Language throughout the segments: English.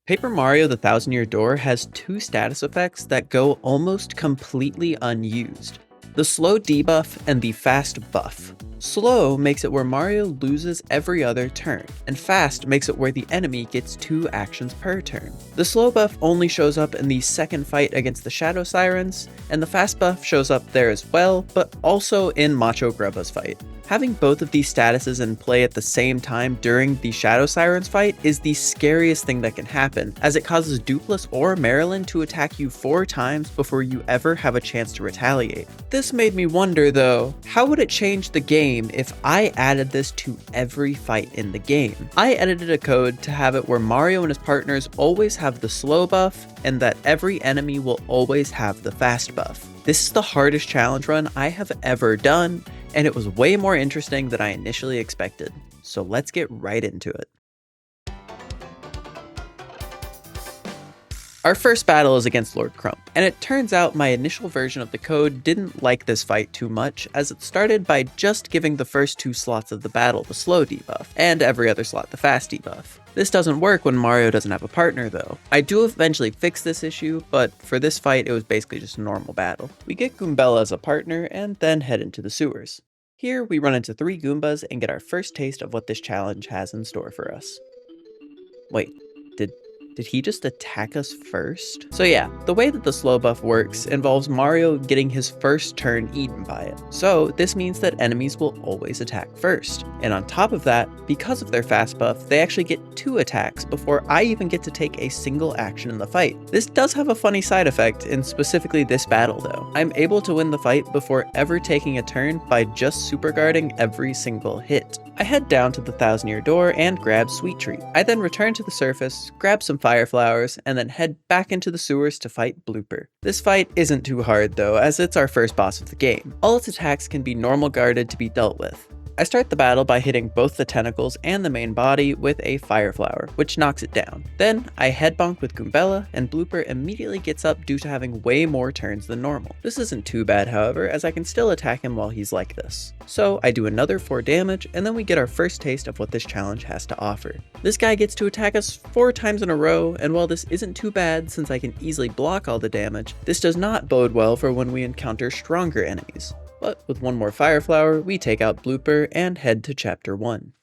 Paper Mario: The Thousand-Year Door has two status effects that go almost completely unused: the slow debuff and the fast buff. Slow makes it where Mario loses every other turn, and fast makes it where the enemy gets 2 actions per turn. The slow buff only shows up in the second fight against the Shadow Sirens, and the fast buff shows up there as well, but also in Macho Grubba's fight. Having both of these statuses in play at the same time during the Shadow Sirens fight is the scariest thing that can happen, as it causes Dupless or Marilyn to attack you 4 times before you ever have a chance to retaliate. This made me wonder though, how would it change the game if I added this to every fight in the game? I edited a code to have it where Mario and his partners always have the slow buff, and that every enemy will always have the fast buff. This is the hardest challenge run I have ever done, and it was way more interesting than I initially expected. So let's get right into it. Our first battle is against Lord Crump, and it turns out my initial version of the code didn't like this fight too much, as it started by just giving the first 2 slots of the battle the slow debuff, and every other slot the fast debuff. This doesn't work when Mario doesn't have a partner though. I do eventually fix this issue, but for this fight it was basically just a normal battle. We get Goombella as a partner and then head into the sewers. Here we run into 3 Goombas and get our first taste of what this challenge has in store for us. Wait, did he just attack us first? So yeah, the way that the slow buff works involves Mario getting his first turn eaten by it. So this means that enemies will always attack first. And on top of that, because of their fast buff, they actually get 2 attacks before I even get to take a single action in the fight. This does have a funny side effect in specifically this battle though. I'm able to win the fight before ever taking a turn by just super guarding every single hit. I head down to the Thousand-Year Door and grab Sweet Treat. I then return to the surface, grab some fire flowers, and then head back into the sewers to fight Blooper. This fight isn't too hard though, as it's our first boss of the game. All its attacks can be normal guarded to be dealt with. I start the battle by hitting both the tentacles and the main body with a fire flower, which knocks it down. Then I head bonk with Goombella, and Blooper immediately gets up due to having way more turns than normal. This isn't too bad however, as I can still attack him while he's like this. So I do another 4 damage, and then we get our first taste of what this challenge has to offer. This guy gets to attack us 4 times in a row, and while this isn't too bad since I can easily block all the damage, this does not bode well for when we encounter stronger enemies. But with 1 more fire flower, we take out Blooper and head to chapter 1.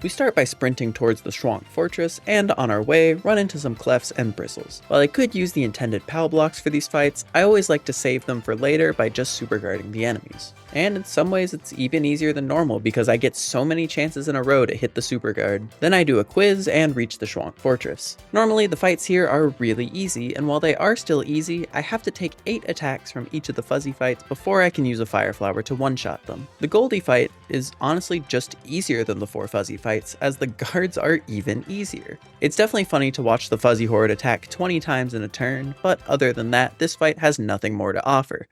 We start by sprinting towards the Schwank Fortress, and on our way, run into some Clefs and Bristles. While I could use the intended PAL blocks for these fights, I always like to save them for later by just super guarding the enemies. And in some ways it's even easier than normal because I get so many chances in a row to hit the super guard. Then I do a quiz and reach the Schwank Fortress. Normally the fights here are really easy, and while they are still easy, I have to take 8 attacks from each of the fuzzy fights before I can use a fire flower to one-shot them. The Goldie fight is honestly just easier than the 4 fuzzy fights, as the guards are even easier. It's definitely funny to watch the fuzzy horde attack 20 times in a turn, but other than that, this fight has nothing more to offer.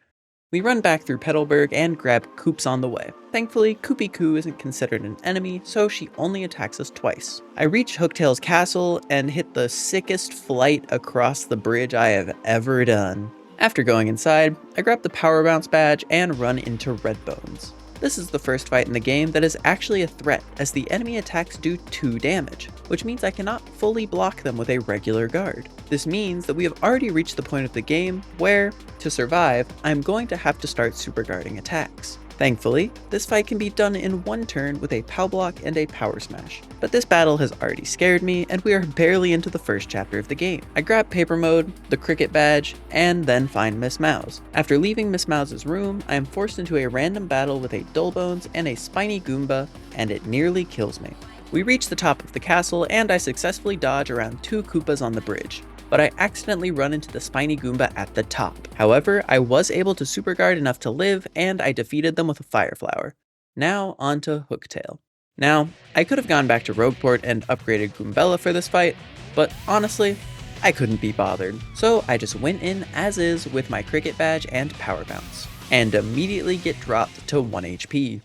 We run back through Petalburg and grab Koops on the way. Thankfully, Koopy Koo isn't considered an enemy, so she only attacks us twice. I reach Hooktail's castle and hit the sickest flight across the bridge I have ever done. After going inside, I grab the Power Bounce badge and run into Redbones. This is the first fight in the game that is actually a threat, as the enemy attacks do 2 damage, which means I cannot fully block them with a regular guard. This means that we have already reached the point of the game where, to survive, I'm going to have to start super guarding attacks. Thankfully, this fight can be done in 1 turn with a POW block and a Power Smash. But this battle has already scared me, and we are barely into the first chapter of the game. I grab Paper Mode, the Cricket Badge, and then find Miss Mouse. After leaving Miss Mouse's room, I am forced into a random battle with a Dullbones and a Spiny Goomba, and it nearly kills me. We reach the top of the castle, and I successfully dodge around 2 Koopas on the bridge, but I accidentally run into the Spiny Goomba at the top. However, I was able to super guard enough to live, and I defeated them with a Fire Flower. Now onto Hooktail. Now, I could have gone back to Rogueport and upgraded Goombella for this fight, but honestly, I couldn't be bothered. So I just went in as is with my Cricket Badge and Power Bounce, and immediately get dropped to 1 HP.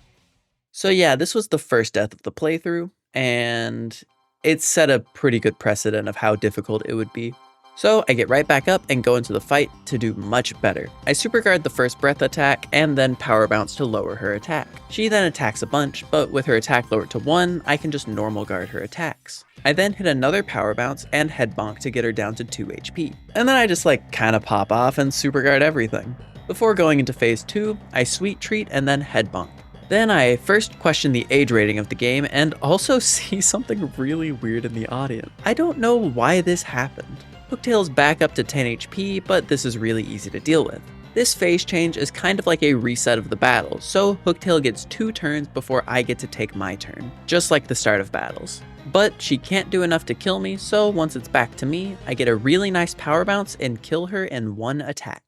So yeah, this was the first death of the playthrough, and it set a pretty good precedent of how difficult it would be. So I get right back up and go into the fight to do much better. I super guard the first breath attack and then power bounce to lower her attack. She then attacks a bunch, but with her attack lowered to 1, I can just normal guard her attacks. I then hit another power bounce and head bonk to get her down to 2 HP. And then I just kinda pop off and super guard everything. Before going into phase 2, I sweet treat and then head bonk. Then I first question the age rating of the game and also see something really weird in the audience. I don't know why this happened. Hooktail's back up to 10 HP, but this is really easy to deal with. This phase change is kind of like a reset of the battle, so Hooktail gets 2 turns before I get to take my turn, just like the start of battles. But she can't do enough to kill me, so once it's back to me, I get a really nice power bounce and kill her in 1 attack.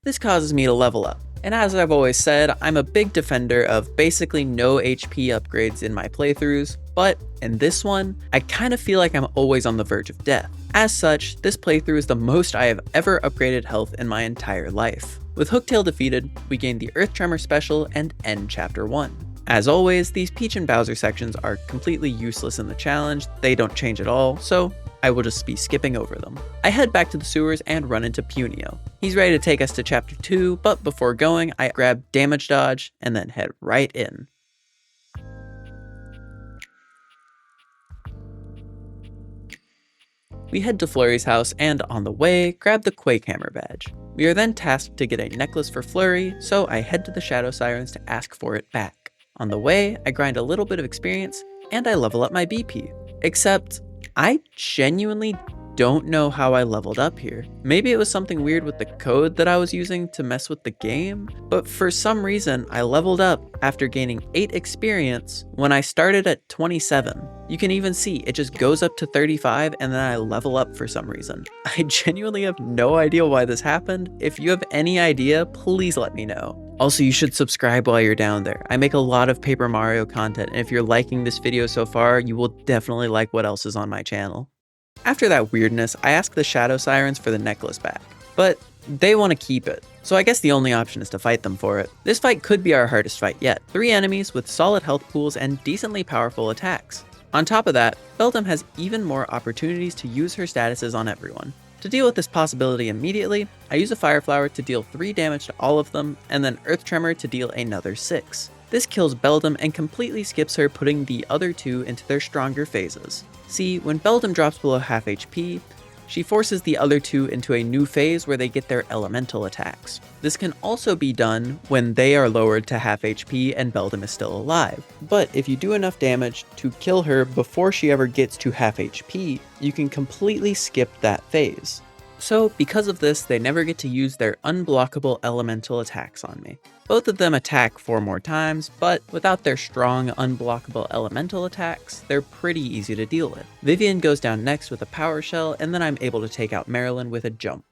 This causes me to level up, and as I've always said, I'm a big defender of basically no HP upgrades in my playthroughs, but in this one, I kind of feel like I'm always on the verge of death. As such, this playthrough is the most I have ever upgraded health in my entire life. With Hooktail defeated, we gain the Earth Tremor special and end Chapter 1. As always, these Peach and Bowser sections are completely useless in the challenge, they don't change at all, so I will just be skipping over them. I head back to the sewers and run into Punio. He's ready to take us to Chapter 2, but before going, I grab Damage Dodge and then head right in. We head to Flurry's house and on the way, grab the Quake Hammer badge. We are then tasked to get a necklace for Flurry, so I head to the Shadow Sirens to ask for it back. On the way, I grind a little bit of experience and I level up my BP. Except, I genuinely don't know how I leveled up here. Maybe it was something weird with the code that I was using to mess with the game, but for some reason I leveled up after gaining 8 experience when I started at 27. You can even see it just goes up to 35 and then I level up for some reason. I genuinely have no idea why this happened. If you have any idea, please let me know. Also, you should subscribe while you're down there. I make a lot of Paper Mario content, and if you're liking this video so far, you will definitely like what else is on my channel. After that weirdness, I ask the Shadow Sirens for the necklace back, but they want to keep it, so I guess the only option is to fight them for it. This fight could be our hardest fight yet. 3 enemies with solid health pools and decently powerful attacks. On top of that, Beldum has even more opportunities to use her statuses on everyone. To deal with this possibility immediately, I use a Fire Flower to deal 3 damage to all of them, and then Earth Tremor to deal another 6. This kills Beldum and completely skips her, putting the other 2 into their stronger phases. See, when Beldum drops below half HP, she forces the other 2 into a new phase where they get their elemental attacks. This can also be done when they are lowered to half HP and Beldum is still alive. But if you do enough damage to kill her before she ever gets to half HP, you can completely skip that phase. So because of this, they never get to use their unblockable elemental attacks on me. Both of them attack 4 more times, but without their strong unblockable elemental attacks, they're pretty easy to deal with. Vivian goes down next with a power shell, and then I'm able to take out Marilyn with a jump.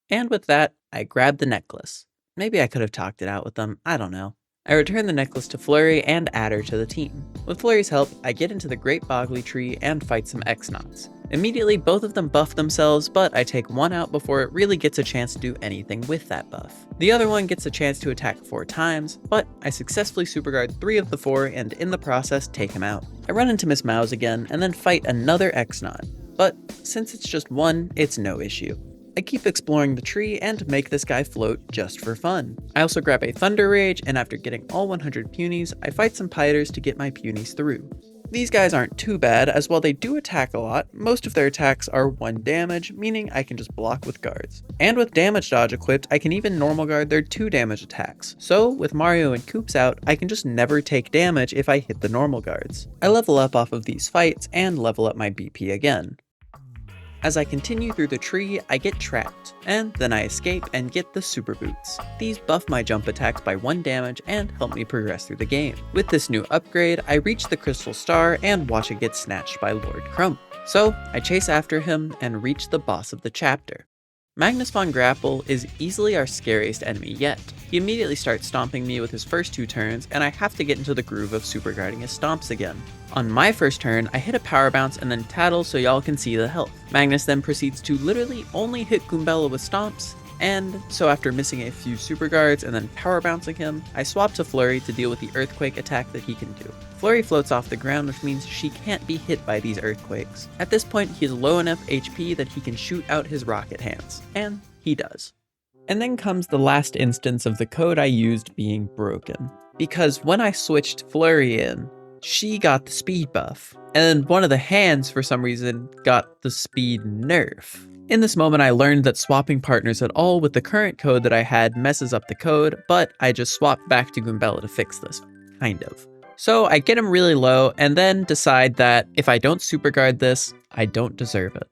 And with that, I grab the necklace. Maybe I could have talked it out with them, I don't know. I return the necklace to Flurry and add her to the team. With Flurry's help, I get into the Great Boggly Tree and fight some X-Nauts. Immediately, both of them buff themselves, but I take one out before it really gets a chance to do anything with that buff. The other one gets a chance to attack 4 times, but I successfully superguard 3 of the 4 and in the process take him out. I run into Miss Mouse again and then fight another X-Naut, but since it's just one, it's no issue. I keep exploring the tree and make this guy float just for fun. I also grab a Thunder Rage, and after getting all 100 punies, I fight some Pyters to get my punies through. These guys aren't too bad, as while they do attack a lot, most of their attacks are 1 damage, meaning I can just block with guards. And with Damage Dodge equipped, I can even normal guard their 2 damage attacks. So with Mario and Koops out, I can just never take damage if I hit the normal guards. I level up off of these fights and level up my BP again. As I continue through the tree, I get trapped, and then I escape and get the Super Boots. These buff my jump attacks by 1 damage and help me progress through the game. With this new upgrade, I reach the Crystal Star and watch it get snatched by Lord Crump. So I chase after him and reach the boss of the chapter. Magnus von Grapple is easily our scariest enemy yet. He immediately starts stomping me with his first 2 turns, and I have to get into the groove of super guarding his stomps again. On my first turn, I hit a power bounce and then tattle so y'all can see the health. Magnus then proceeds to literally only hit Goombella with stomps, And so after missing a few super guards and then power bouncing him, I swap to Flurry to deal with the earthquake attack that he can do. Flurry floats off the ground, which means she can't be hit by these earthquakes. At this point, he is low enough HP that he can shoot out his rocket hands, and he does. And then comes the last instance of the code I used being broken. Because when I switched Flurry in, she got the speed buff, and one of the hands for some reason got the speed nerf. In this moment, I learned that swapping partners at all with the current code that I had messes up the code, but I just swapped back to Goombella to fix this, kind of. So I get him really low, and then decide that if I don't super guard this, I don't deserve it.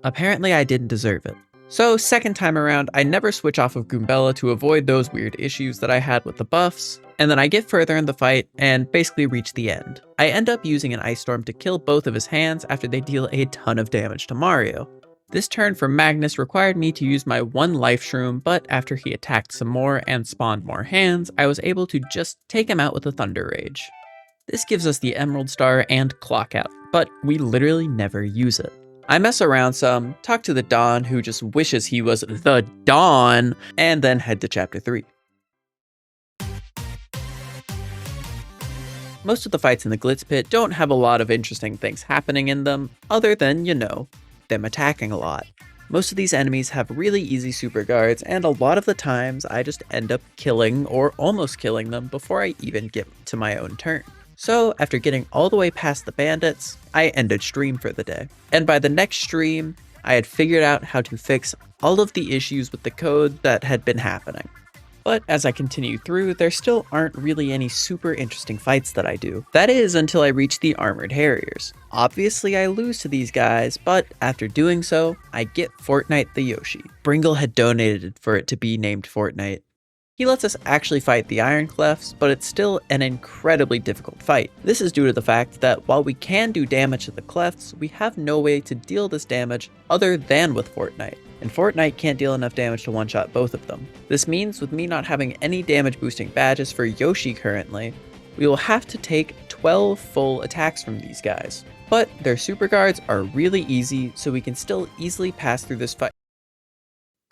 Apparently I didn't deserve it. So second time around, I never switch off of Goombella to avoid those weird issues that I had with the buffs, and then I get further in the fight and basically reach the end. I end up using an Ice Storm to kill both of his hands after they deal a ton of damage to Mario. This turn from Magnus required me to use my one life shroom, but after he attacked some more and spawned more hands, I was able to just take him out with a Thunder Rage. This gives us the Emerald Star and Clock Out, but we literally never use it. I mess around some, talk to the Dawn who just wishes he was the Dawn, and then head to Chapter 3. Most of the fights in the Glitz Pit don't have a lot of interesting things happening in them, other than, them attacking a lot. Most of these enemies have really easy super guards, and a lot of the times I just end up killing or almost killing them before I even get to my own turn. So after getting all the way past the bandits, I ended stream for the day. And by the next stream, I had figured out how to fix all of the issues with the code that had been happening. But as I continue through, there still aren't really any super interesting fights that I do. That is until I reach the Armored Harriers. Obviously I lose to these guys, but after doing so, I get Fortnite the Yoshi. Bringle had donated for it to be named Fortnite. He lets us actually fight the Iron Clefs, but it's still an incredibly difficult fight. This is due to the fact that while we can do damage to the Clefs, we have no way to deal this damage other than with Fortnite. And Fortnite can't deal enough damage to one-shot both of them. This means with me not having any damage boosting badges for Yoshi currently, we will have to take 12 full attacks from these guys. But their super guards are really easy, so we can still easily pass through this fight.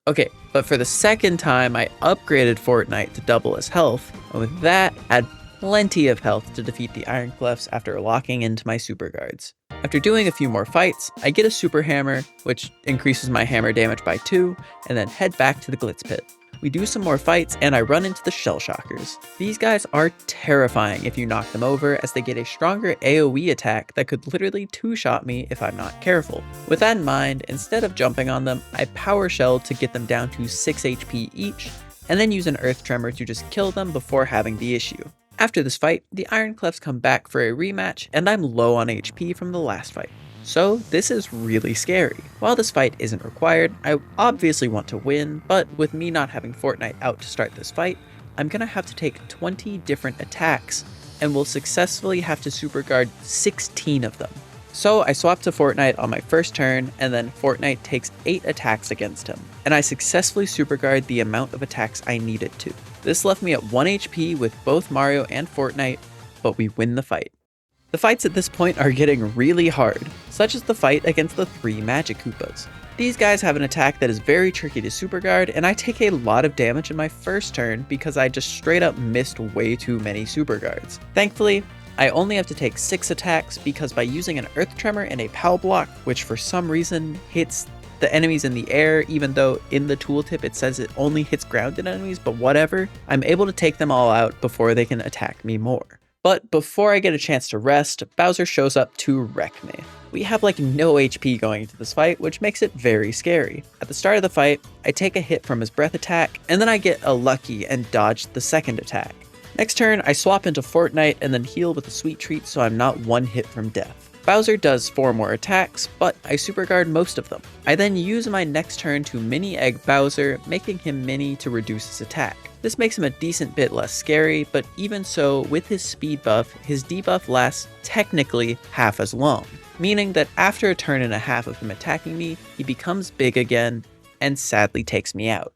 Okay, but for the second time, I upgraded Fortnite to double his health, and with that, had plenty of health to defeat the Iron Clefs after locking into my super guards. After doing a few more fights, I get a super hammer, which increases my hammer damage by 2, and then head back to the Glitz Pit. We do some more fights, and I run into the Shell Shockers. These guys are terrifying if you knock them over, as they get a stronger AoE attack that could literally two-shot me if I'm not careful. With that in mind, instead of jumping on them, I power shell to get them down to 6 HP each, and then use an Earth Tremor to just kill them before having the issue. After this fight, the Iron Clefs come back for a rematch, and I'm low on HP from the last fight. So this is really scary. While this fight isn't required, I obviously want to win, but with me not having Fortnite out to start this fight, I'm gonna have to take 20 different attacks, and will successfully have to super guard 16 of them. So I swap to Fortnite on my first turn, and then Fortnite takes 8 attacks against him, and I successfully super guard the amount of attacks I needed to. This left me at 1 HP with both Mario and Fortnite, but we win the fight. The fights at this point are getting really hard, such as the fight against the 3 Magic Koopas. These guys have an attack that is very tricky to super guard, and I take a lot of damage in my first turn because I just straight up missed way too many super guards. Thankfully, I only have to take 6 attacks because by using an Earth Tremor and a POW block, which for some reason hits the enemies in the air, even though in the tooltip it says it only hits grounded enemies, but whatever, I'm able to take them all out before they can attack me more. But before I get a chance to rest, Bowser shows up to wreck me. We have like no HP going into this fight, which makes it very scary. At the start of the fight, I take a hit from his breath attack, and then I get a lucky and dodge the second attack. Next turn, I swap into Fortnite and then heal with a sweet treat so I'm not one hit from death. Bowser does 4 more attacks, but I super guard most of them. I then use my next turn to mini egg Bowser, making him mini to reduce his attack. This makes him a decent bit less scary, but even so, with his speed buff, his debuff lasts technically half as long, meaning that after a turn and a half of him attacking me, he becomes big again, and sadly takes me out.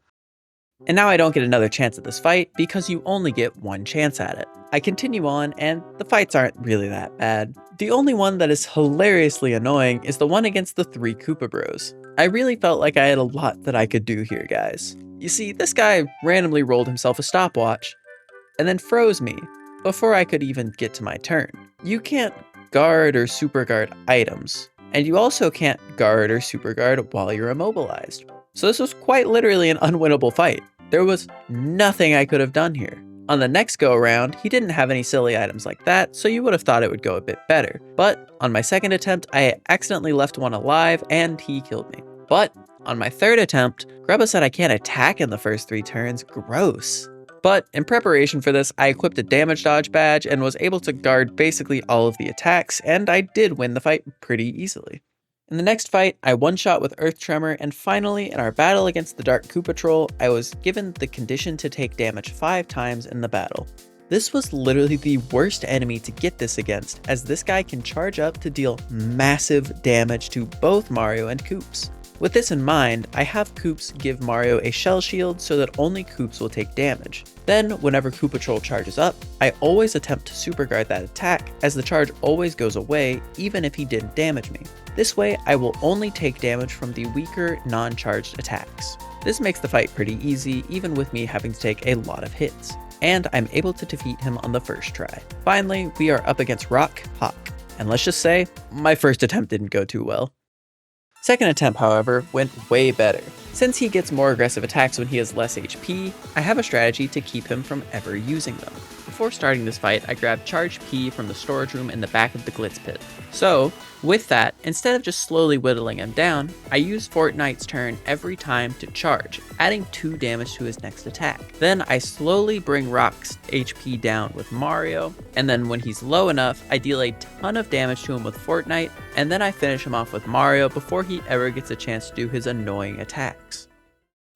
And now I don't get another chance at this fight because you only get one chance at it. I continue on, and the fights aren't really that bad. The only one that is hilariously annoying is the one against the 3 Koopa Bros. I really felt like I had a lot that I could do here, guys. You see, this guy randomly rolled himself a stopwatch, and then froze me before I could even get to my turn. You can't guard or super guard items, and you also can't guard or super guard while you're immobilized. So this was quite literally an unwinnable fight. There was nothing I could have done here. On the next go around, he didn't have any silly items like that, so you would have thought it would go a bit better. But on my second attempt, I accidentally left one alive and he killed me. But on my third attempt, Grubba said I can't attack in the first 3 turns. Gross. But in preparation for this, I equipped a damage dodge badge and was able to guard basically all of the attacks, and I did win the fight pretty easily. In the next fight, I one-shot with Earth Tremor, and finally, in our battle against the Dark Koopa Troll, I was given the condition to take damage 5 times in the battle. This was literally the worst enemy to get this against, as this guy can charge up to deal massive damage to both Mario and Koops. With this in mind, I have Koops give Mario a shell shield so that only Koops will take damage. Then, whenever Koopa Troll charges up, I always attempt to super guard that attack, as the charge always goes away even if he didn't damage me. This way, I will only take damage from the weaker, non-charged attacks. This makes the fight pretty easy, even with me having to take a lot of hits. And I'm able to defeat him on the first try. Finally, we are up against Rock Hawk. And let's just say, my first attempt didn't go too well. Second attempt, however, went way better. Since he gets more aggressive attacks when he has less HP, I have a strategy to keep him from ever using them. Before starting this fight, I grabbed Charge P from the storage room in the back of the Glitz Pit. So, with that, instead of just slowly whittling him down, I use Fortnite's turn every time to charge, adding 2 damage to his next attack. Then I slowly bring Rock's HP down with Mario, and then when he's low enough, I deal a ton of damage to him with Fortnite, and then I finish him off with Mario before he ever gets a chance to do his annoying attacks.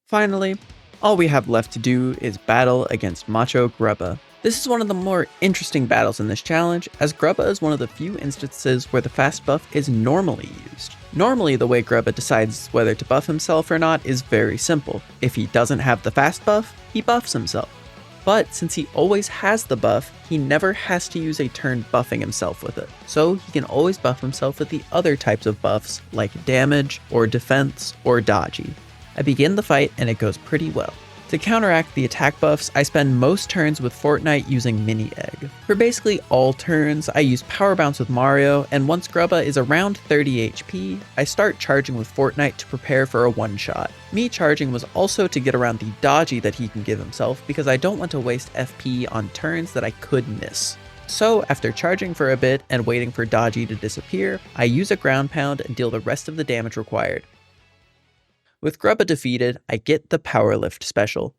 Finally, all we have left to do is battle against Macho Grubba. This is one of the more interesting battles in this challenge, as Grubba is one of the few instances where the fast buff is normally used. Normally, the way Grubba decides whether to buff himself or not is very simple. If he doesn't have the fast buff, he buffs himself. But since he always has the buff, he never has to use a turn buffing himself with it. So he can always buff himself with the other types of buffs like damage, or defense, or dodgy. I begin the fight and it goes pretty well. To counteract the attack buffs, I spend most turns with Fortnite using Mini Egg. For basically all turns, I use Power Bounce with Mario, and once Grubba is around 30 HP, I start charging with Fortnite to prepare for a one-shot. Me charging was also to get around the dodgy that he can give himself, because I don't want to waste FP on turns that I could miss. So after charging for a bit and waiting for dodgy to disappear, I use a ground pound and deal the rest of the damage required. With Grubba defeated, I get the Power Lift special.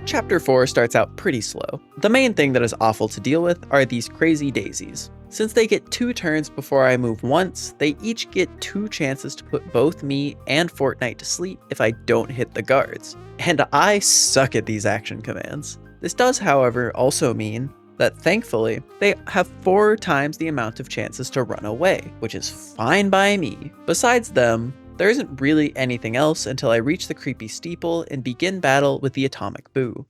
Chapter 4 starts out pretty slow. The main thing that is awful to deal with are these crazy daisies. Since they get 2 turns before I move once, they each get 2 chances to put both me and Fortnite to sleep if I don't hit the guards. And I suck at these action commands. This does, however, also mean that thankfully, they have 4 times the amount of chances to run away, which is fine by me. Besides them, there isn't really anything else until I reach the creepy steeple and begin battle with the Atomic Boo.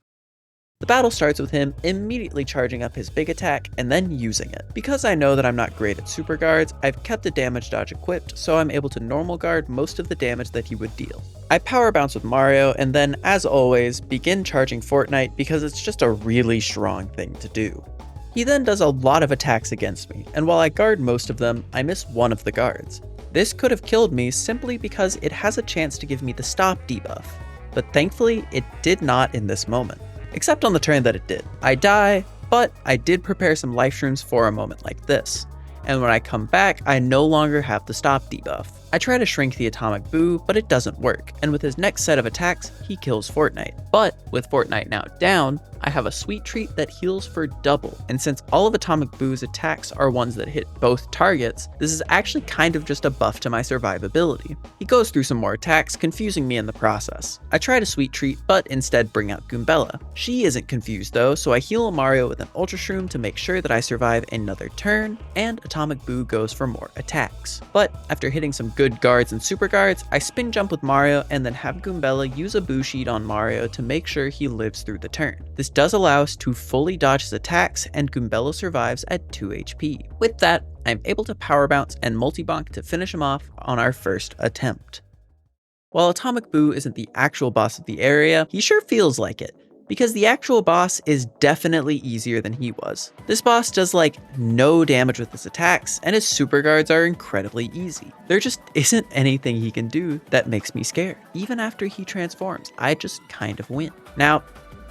The battle starts with him immediately charging up his big attack and then using it. Because I know that I'm not great at super guards, I've kept a damage dodge equipped, so I'm able to normal guard most of the damage that he would deal. I power bounce with Mario and then, as always, begin charging Fortnite because it's just a really strong thing to do. He then does a lot of attacks against me, and while I guard most of them, I miss one of the guards. This could have killed me simply because it has a chance to give me the stop debuff, but thankfully it did not in this moment. Except on the turn that it did. I die, but I did prepare some life shrooms for a moment like this. And when I come back, I no longer have the stop debuff. I try to shrink the Atomic Boo, but it doesn't work, and with his next set of attacks, he kills Fortnite. But with Fortnite now down, I have a sweet treat that heals for double, and since all of Atomic Boo's attacks are ones that hit both targets, this is actually kind of just a buff to my survivability. He goes through some more attacks, confusing me in the process. I try to sweet treat, but instead bring out Goombella. She isn't confused though, so I heal Mario with an Ultra Shroom to make sure that I survive another turn, and Atomic Boo goes for more attacks. But after hitting some good guards and super guards, I spin jump with Mario and then have Goombella use a Boo Sheet on Mario to make sure he lives through the turn. This does allow us to fully dodge his attacks, and Goombella survives at 2 HP. With that, I'm able to Power Bounce and Multi-Bonk to finish him off on our first attempt. While Atomic Boo isn't the actual boss of the area, he sure feels like it, because the actual boss is definitely easier than he was. This boss does like no damage with his attacks, and his super guards are incredibly easy. There just isn't anything he can do that makes me scared. Even after he transforms, I just kind of win. Now,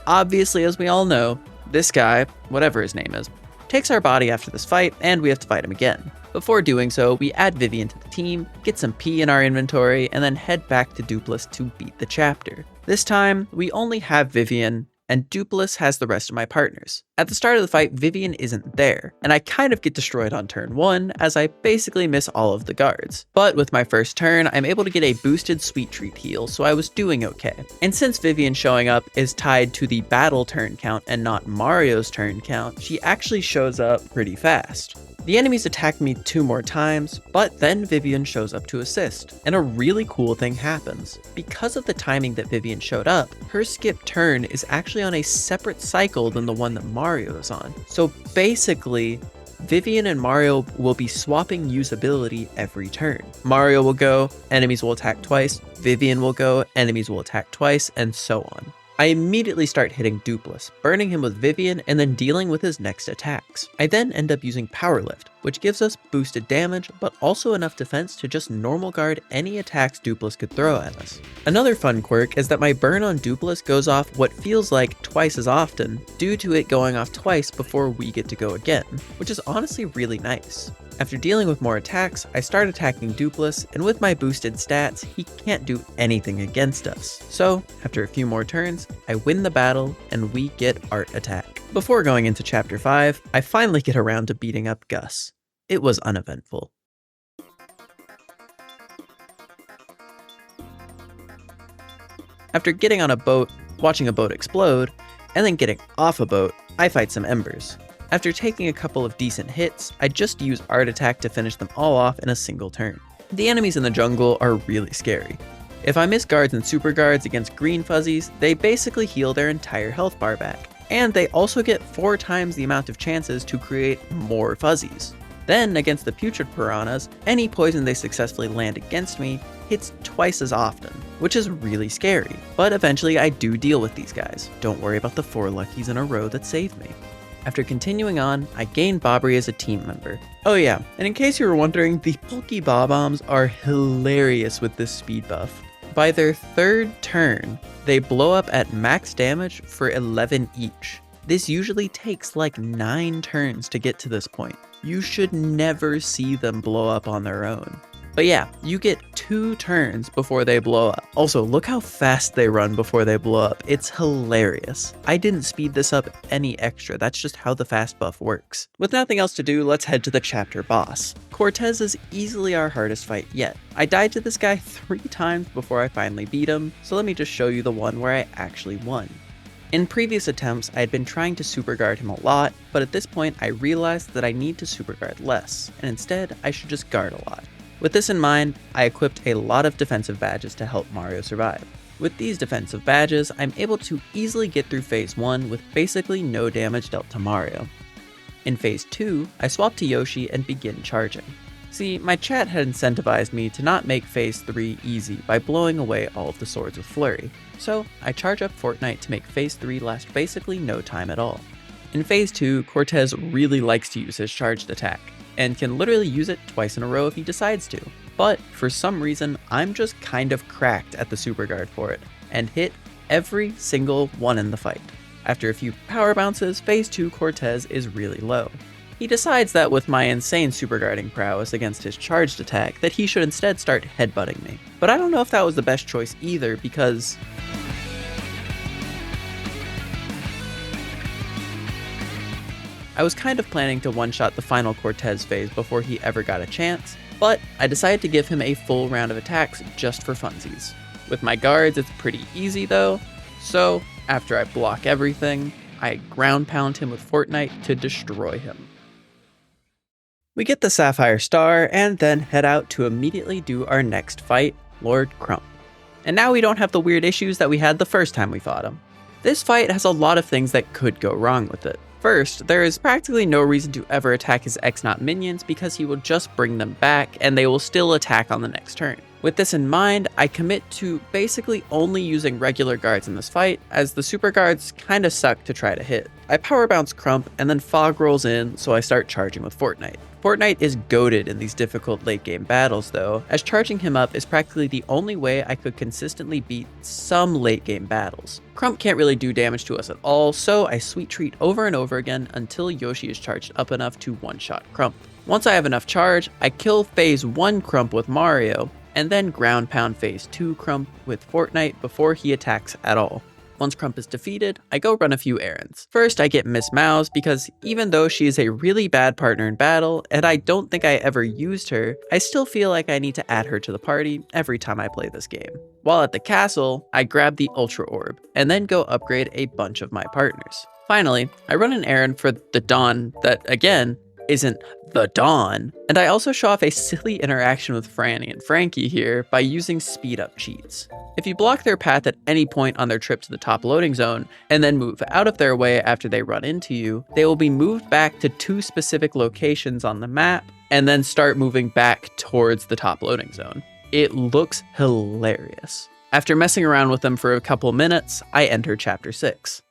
obviously, as we all know, this guy, whatever his name is, takes our body after this fight, and we have to fight him again. Before doing so, we add Vivian to the team, get some P in our inventory, and then head back to Dupless to beat the chapter. This time, we only have Vivian, and Dupless has the rest of my partners. At the start of the fight, Vivian isn't there, and I kind of get destroyed on turn 1, as I basically miss all of the guards. But with my first turn, I'm able to get a boosted Sweet Treat heal, so I was doing okay. And since Vivian showing up is tied to the battle turn count and not Mario's turn count, she actually shows up pretty fast. The enemies attack me 2 more times, but then Vivian shows up to assist, and a really cool thing happens. Because of the timing that Vivian showed up, her skip turn is actually on a separate cycle than the one that Mario is on. So basically, Vivian and Mario will be swapping usability every turn. Mario will go, enemies will attack twice, Vivian will go, enemies will attack twice, and so on. I immediately start hitting Dupless, burning him with Vivian and then dealing with his next attacks. I then end up using Power Lift, which gives us boosted damage, but also enough defense to just normal guard any attacks Dupless could throw at us. Another fun quirk is that my burn on Dupless goes off what feels like twice as often, due to it going off twice before we get to go again, which is honestly really nice. After dealing with more attacks, I start attacking Dupless, and with my boosted stats, he can't do anything against us. So, after a few more turns, I win the battle, and we get Art Attack. Before going into Chapter 5, I finally get around to beating up Gus. It was uneventful. After getting on a boat, watching a boat explode, and then getting off a boat, I fight some embers. After taking a couple of decent hits, I just use Art Attack to finish them all off in a single turn. The enemies in the jungle are really scary. If I miss guards and super guards against green fuzzies, they basically heal their entire health bar back. And they also get 4 times the amount of chances to create more fuzzies. Then, against the putrid piranhas, any poison they successfully land against me hits twice as often, which is really scary. But eventually I do deal with these guys. Don't worry about the 4 luckies in a row that saved me. After continuing on, I gained Bobbery as a team member. Oh yeah, and in case you were wondering, the bulky Bob-Ombs are hilarious with this speed buff. By their 3rd turn, they blow up at max damage for 11 each. This usually takes like 9 turns to get to this point. You should never see them blow up on their own. But yeah, you get 2 turns before they blow up. Also, look how fast they run before they blow up. It's hilarious. I didn't speed this up any extra, that's just how the fast buff works. With nothing else to do, let's head to the chapter boss. Cortez is easily our hardest fight yet. I died to this guy 3 times before I finally beat him, so let me just show you the one where I actually won. In previous attempts, I had been trying to super guard him a lot, but at this point I realized that I need to super guard less, and instead I should just guard a lot. With this in mind, I equipped a lot of defensive badges to help Mario survive. With these defensive badges, I'm able to easily get through Phase 1 with basically no damage dealt to Mario. In Phase 2, I swap to Yoshi and begin charging. See, my chat had incentivized me to not make Phase 3 easy by blowing away all of the swords with Flurry, so I charge up Fortnite to make Phase 3 last basically no time at all. In Phase 2, Cortez really likes to use his charged attack, and can literally use it twice in a row if he decides to. But for some reason, I'm just kind of cracked at the super guard for it, and hit every single one in the fight. After a few power bounces, Phase 2 Cortez is really low. He decides that with my insane super guarding prowess against his charged attack, that he should instead start headbutting me. But I don't know if that was the best choice either, because I was kind of planning to one-shot the final Cortez phase before he ever got a chance, but I decided to give him a full round of attacks just for funsies. With my guards, it's pretty easy though, so after I block everything, I ground pound him with Fortnite to destroy him. We get the Sapphire Star and then head out to immediately do our next fight, Lord Crump. And now we don't have the weird issues that we had the first time we fought him. This fight has a lot of things that could go wrong with it. First, there is practically no reason to ever attack his X-Naught minions because he will just bring them back and they will still attack on the next turn. With this in mind, I commit to basically only using regular guards in this fight, as the super guards kinda suck to try to hit. I power bounce Crump and then Fog rolls in, so I start charging with Fortnite. Fortnite is goated in these difficult late game battles though, as charging him up is practically the only way I could consistently beat some late game battles. Crump can't really do damage to us at all, so I sweet treat over and over again until Yoshi is charged up enough to one-shot Crump. Once I have enough charge, I kill phase 1 Crump with Mario, and then ground pound phase 2 Crump with Fortnite before he attacks at all. Once Crump is defeated, I go run a few errands. First, I get Miss Mouse because even though she is a really bad partner in battle, and I don't think I ever used her, I still feel like I need to add her to the party every time I play this game. While at the castle, I grab the Ultra Orb, and then go upgrade a bunch of my partners. Finally, I run an errand for the Dawn that, again, isn't the Dawn. And I also show off a silly interaction with Franny and Frankie here by using speed up cheats. If you block their path at any point on their trip to the top loading zone, and then move out of their way after they run into you, they will be moved back to 2 specific locations on the map, and then start moving back towards the top loading zone. It looks hilarious. After messing around with them for a couple minutes, I enter Chapter 6.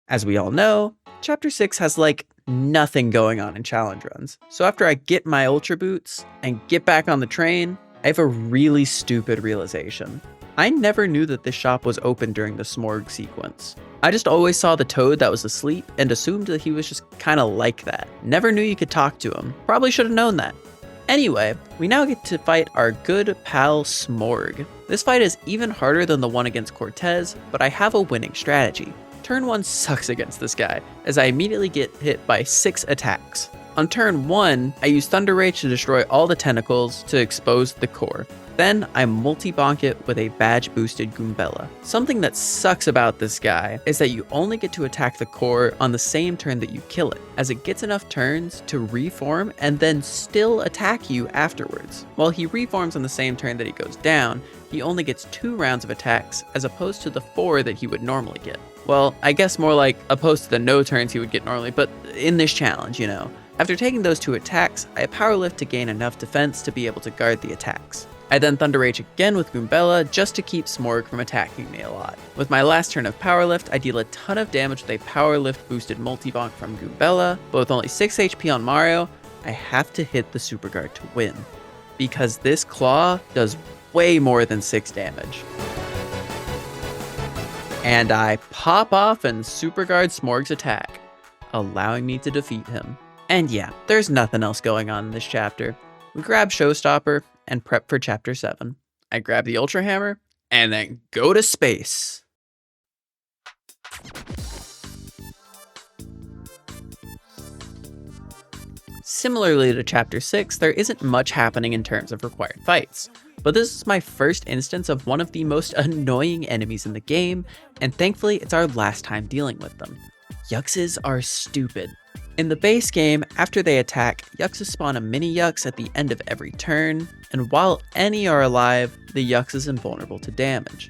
As we all know, Chapter 6 has like nothing going on in challenge runs. So after I get my Ultra Boots and get back on the train, I have a really stupid realization. I never knew that this shop was open during the Smorg sequence. I just always saw the Toad that was asleep and assumed that he was just kinda like that. Never knew you could talk to him. Probably should have known that. Anyway, we now get to fight our good pal Smorg. This fight is even harder than the one against Cortez, but I have a winning strategy. Turn 1 sucks against this guy, as I immediately get hit by 6 attacks. On turn 1, I use Thunder Rage to destroy all the tentacles to expose the core. Then I multi-bonk it with a badge boosted Goombella. Something that sucks about this guy is that you only get to attack the core on the same turn that you kill it, as it gets enough turns to reform and then still attack you afterwards. While he reforms on the same turn that he goes down, he only gets 2 rounds of attacks as opposed to the 4 that he would normally get. Well, I guess more like opposed to the no turns he would get normally, but in this challenge, you know. After taking those 2 attacks, I power lift to gain enough defense to be able to guard the attacks. I then Thunder Rage again with Goombella just to keep Smorg from attacking me a lot. With my last turn of Power Lift, I deal a ton of damage with a Power Lift boosted multi-bonk from Goombella, but with only 6 HP on Mario, I have to hit the Super Guard to win. Because this claw does way more than 6 damage. And I pop off and Super Guard Smorg's attack, allowing me to defeat him. And yeah, there's nothing else going on in this chapter. We grab Showstopper and prep for Chapter 7. I grab the Ultra Hammer and then go to space. Similarly to Chapter 6, there isn't much happening in terms of required fights. But this is my first instance of one of the most annoying enemies in the game, and thankfully it's our last time dealing with them. Yuxes are stupid. In the base game, after they attack, Yuxes spawn a mini Yux at the end of every turn, and while any are alive, the Yux is invulnerable to damage.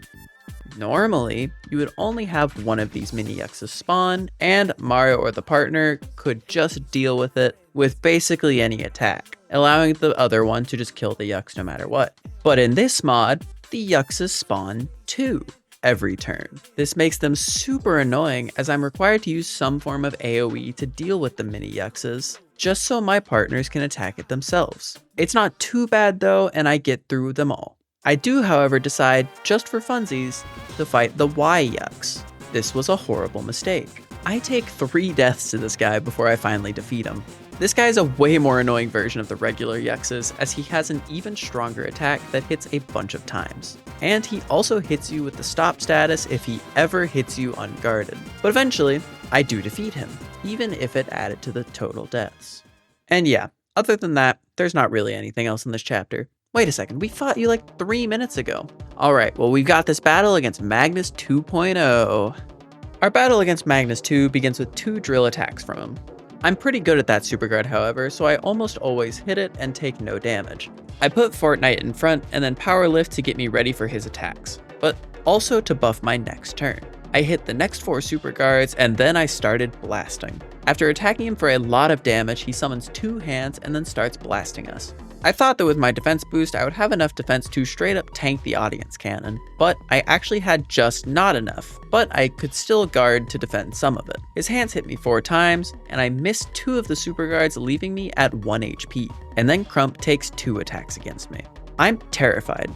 Normally, you would only have one of these mini Yuxes spawn, and Mario or the partner could just deal with it with basically any attack, allowing the other one to just kill the Yux no matter what. But in this mod, the Yuxes spawn 2 every turn. This makes them super annoying as I'm required to use some form of AoE to deal with the mini Yuxes, just so my partners can attack it themselves. It's not too bad though, and I get through them all. I do, however, decide, just for funsies, to fight the Y Yux. This was a horrible mistake. I take 3 deaths to this guy before I finally defeat him. This guy is a way more annoying version of the regular Yuxes, as he has an even stronger attack that hits a bunch of times. And he also hits you with the stop status if he ever hits you unguarded. But eventually, I do defeat him, even if it added to the total deaths. And yeah, other than that, there's not really anything else in this chapter. Wait a second, we fought you like 3 minutes ago. Alright, well we've got this battle against Magnus 2.0. Our battle against Magnus 2 begins with 2 drill attacks from him. I'm pretty good at that super guard, however, so I almost always hit it and take no damage. I put Fortnite in front and then power lift to get me ready for his attacks, but also to buff my next turn. I hit the next 4 super guards and then I started blasting. After attacking him for a lot of damage, he summons 2 hands and then starts blasting us. I thought that with my defense boost, I would have enough defense to straight up tank the audience cannon, but I actually had just not enough, but I could still guard to defend some of it. His hands hit me 4 times, and I missed 2 of the super guards, leaving me at 1 HP, and then Crump takes 2 attacks against me. I'm terrified.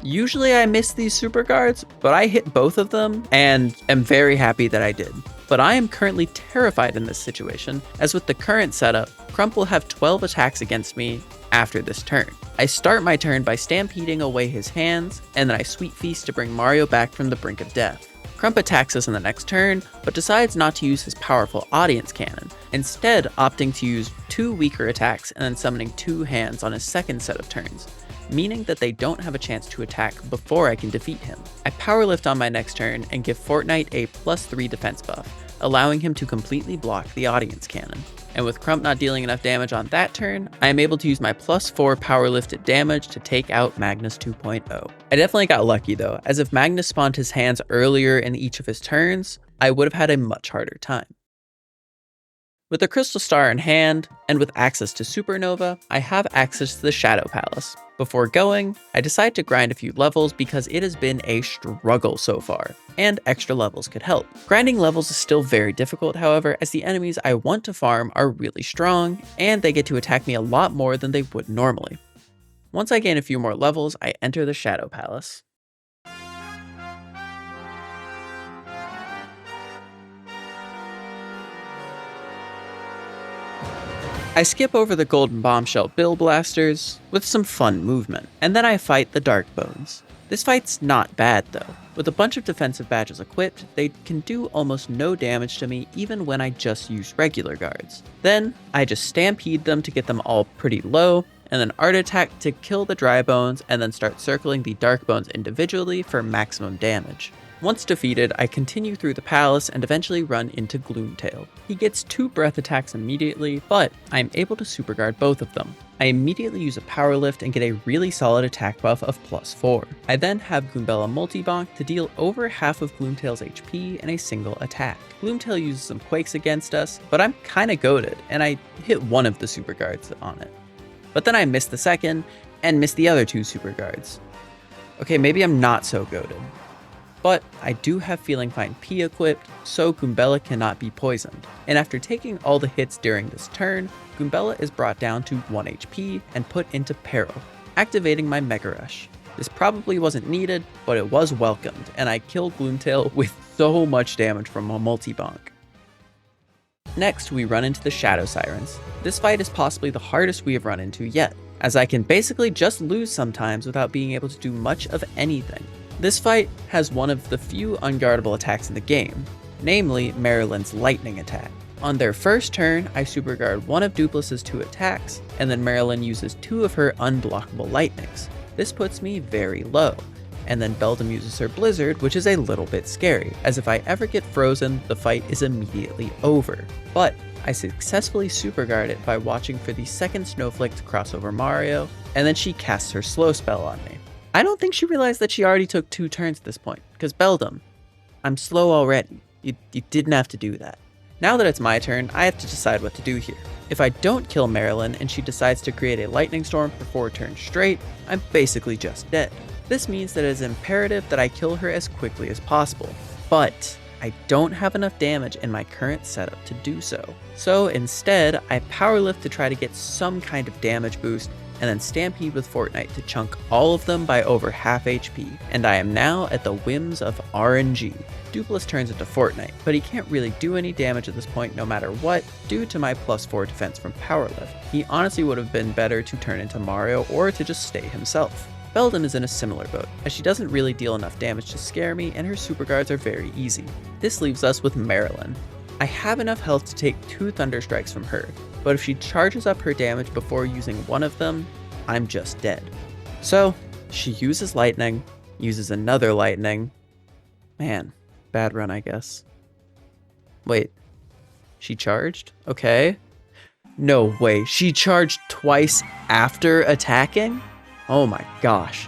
Usually I miss these super guards, but I hit both of them, and am very happy that I did. But I am currently terrified in this situation, as with the current setup, Crump will have 12 attacks against me after this turn. I start my turn by stampeding away his hands, and then I sweet feast to bring Mario back from the brink of death. Crump attacks us in the next turn, but decides not to use his powerful audience cannon, instead opting to use 2 weaker attacks and then summoning 2 hands on his second set of turns, meaning that they don't have a chance to attack before I can defeat him. I power lift on my next turn and give Fortnite a +3 defense buff, allowing him to completely block the audience cannon. And with Crump not dealing enough damage on that turn, I am able to use my +4 power lifted damage to take out Magnus 2.0. I definitely got lucky though, as if Magnus spawned his hands earlier in each of his turns, I would have had a much harder time. With the Crystal Star in hand, and with access to Supernova, I have access to the Shadow Palace. Before going, I decide to grind a few levels because it has been a struggle so far, and extra levels could help. Grinding levels is still very difficult, however, as the enemies I want to farm are really strong, and they get to attack me a lot more than they would normally. Once I gain a few more levels, I enter the Shadow Palace. I skip over the Golden Bombshell Bill Blasters with some fun movement, and then I fight the Dark Bones. This fight's not bad though. With a bunch of defensive badges equipped, they can do almost no damage to me even when I just use regular guards. Then, I just stampede them to get them all pretty low, and then art attack to kill the Dry Bones, and then start circling the Dark Bones individually for maximum damage. Once defeated, I continue through the palace and eventually run into Gloomtail. He gets 2 breath attacks immediately, but I am able to super guard both of them. I immediately use a power lift and get a really solid attack buff of +4. I then have Goombella Multibonk to deal over half of Gloomtail's HP in a single attack. Gloomtail uses some quakes against us, but I'm kinda goated, and I hit one of the super guards on it. But then I miss the second, and miss the other 2 super guards. Okay, maybe I'm not so goated. But I do have Feeling Fine P equipped, so Goombella cannot be poisoned. And after taking all the hits during this turn, Goombella is brought down to 1 HP and put into peril, activating my Mega Rush. This probably wasn't needed, but it was welcomed, and I killed Gloomtail with so much damage from a multi-bonk. Next, we run into the Shadow Sirens. This fight is possibly the hardest we have run into yet, as I can basically just lose sometimes without being able to do much of anything. This fight has one of the few unguardable attacks in the game, namely Marilyn's lightning attack. On their first turn, I superguard one of Duplus's 2 attacks, and then Marilyn uses 2 of her unblockable lightnings. This puts me very low, and then Beldam uses her Blizzard, which is a little bit scary, as if I ever get frozen, the fight is immediately over. But I successfully superguard it by watching for the second Snowflake to cross over Mario, and then she casts her slow spell on me. I don't think she realized that she already took 2 turns at this point, because Beldam, I'm slow already. You didn't have to do that. Now that it's my turn, I have to decide what to do here. If I don't kill Marilyn and she decides to create a lightning storm for 4 turns straight, I'm basically just dead. This means that it is imperative that I kill her as quickly as possible, but I don't have enough damage in my current setup to do so. So instead, I power lift to try to get some kind of damage boost, and then Stampede with Fortnite to chunk all of them by over half HP, and I am now at the whims of RNG. Dupless turns into Fortnite, but he can't really do any damage at this point no matter what, due to my +4 defense from Powerlift. He honestly would have been better to turn into Mario or to just stay himself. Beldam is in a similar boat, as she doesn't really deal enough damage to scare me and her super guards are very easy. This leaves us with Marilyn. I have enough health to take 2 Thunder Strikes from her, but if she charges up her damage before using one of them, I'm just dead. So, she uses Lightning, uses another Lightning. Man, bad run I guess. Wait, she charged? Okay. No way, she charged twice after attacking? Oh my gosh.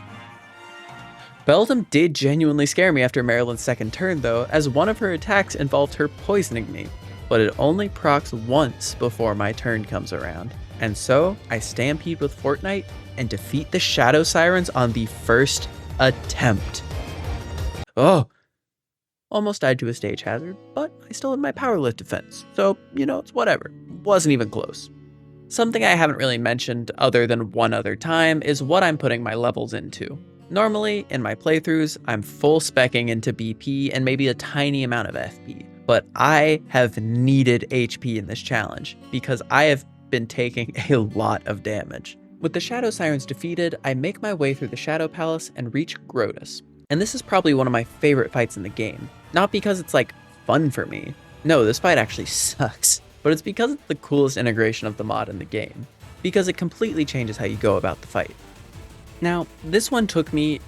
Beldam did genuinely scare me after Marilyn's second turn though, as one of her attacks involved her poisoning me, but it only procs once before my turn comes around. And so, I Stampede with Fortnite and defeat the Shadow Sirens on the first attempt. Oh! Almost died to a stage hazard, but I still had my Powerlift defense, so, it's whatever. Wasn't even close. Something I haven't really mentioned other than one other time is what I'm putting my levels into. Normally, in my playthroughs, I'm full speccing into BP and maybe a tiny amount of FP, but I have needed HP in this challenge because I have been taking a lot of damage. With the Shadow Sirens defeated, I make my way through the Shadow Palace and reach Grotus. And this is probably one of my favorite fights in the game. Not because it's fun for me. No, this fight actually sucks. But it's because it's the coolest integration of the mod in the game. Because it completely changes how you go about the fight. Now, this one took me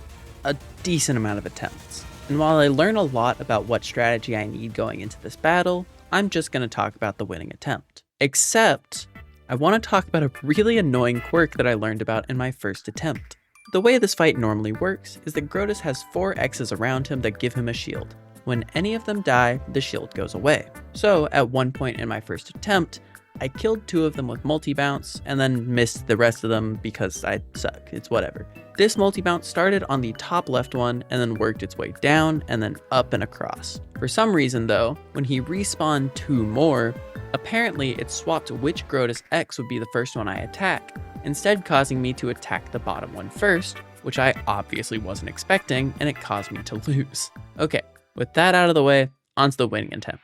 a decent amount of attempts. And while I learn a lot about what strategy I need going into this battle, I'm just going to talk about the winning attempt. Except, I want to talk about a really annoying quirk that I learned about in my first attempt. The way this fight normally works is that Grotus has 4 X's around him that give him a shield. When any of them die, the shield goes away. So at one point in my first attempt, I killed 2 of them with multi-bounce and then missed the rest of them because I suck, it's whatever. This multi-bounce started on the top left one and then worked its way down and then up and across. For some reason though, when he respawned 2 more, apparently it swapped which Grotus X would be the first one I attack, instead causing me to attack the bottom one first, which I obviously wasn't expecting, and it caused me to lose. Okay, with that out of the way, onto the winning attempt.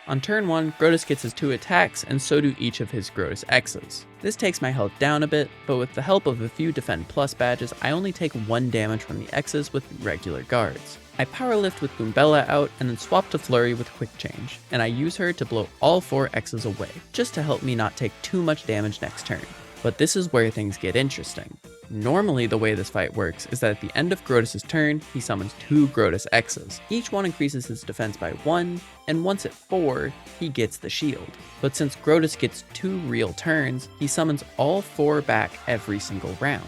On turn 1, Grotus gets his 2 attacks, and so do each of his Grotus X's. This takes my health down a bit, but with the help of a few Defend Plus badges, I only take 1 damage from the X's with regular guards. I Powerlift with Goombella out, and then swap to Flurry with Quick Change, and I use her to blow all 4 X's away, just to help me not take too much damage next turn. But this is where things get interesting. Normally the way this fight works is that at the end of Grotus' turn, he summons 2 Grotus X's. Each one increases his defense by 1, and once at 4, he gets the shield. But since Grotus gets 2 real turns, he summons all 4 back every single round.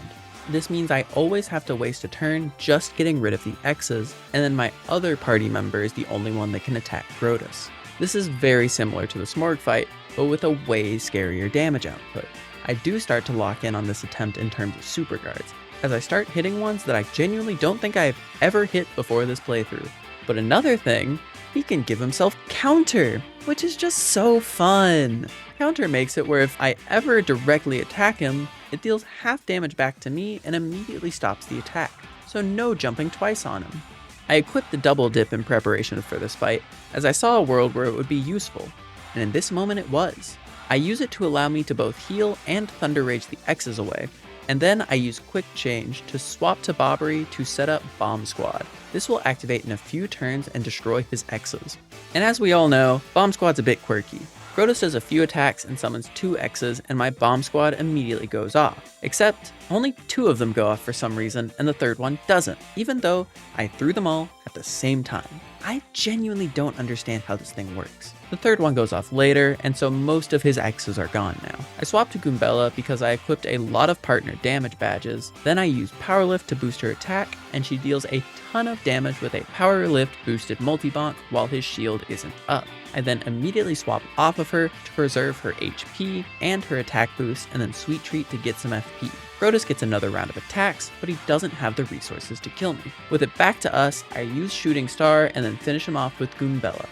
This means I always have to waste a turn just getting rid of the X's, and then my other party member is the only one that can attack Grotus. This is very similar to the Smorg fight, but with a way scarier damage output. I do start to lock in on this attempt in terms of super guards, as I start hitting ones that I genuinely don't think I've ever hit before this playthrough. But another thing, he can give himself counter, which is just so fun. Counter makes it where if I ever directly attack him, it deals half damage back to me and immediately stops the attack, so no jumping twice on him. I equipped the double dip in preparation for this fight, as I saw a world where it would be useful, and in this moment it was. I use it to allow me to both heal and Thunder Rage the X's away, and then I use Quick Change to swap to Boggly to set up Bomb Squad. This will activate in a few turns and destroy his X's. And as we all know, Bomb Squad's a bit quirky. Grotus does a few attacks and summons 2 X's, and my Bomb Squad immediately goes off. Except, only 2 of them go off for some reason, and the third one doesn't, even though I threw them all at the same time. I genuinely don't understand how this thing works. The third one goes off later, and so most of his X's are gone now. I swapped to Goombella because I equipped a lot of partner damage badges, then I used Powerlift to boost her attack, and she deals a ton of damage with a Powerlift boosted multi-bonk while his shield isn't up. I then immediately swap off of her to preserve her HP and her attack boost, and then Sweet Treat to get some FP. Grotus gets another round of attacks, but he doesn't have the resources to kill me. With it back to us, I use Shooting Star and then finish him off with Goombella.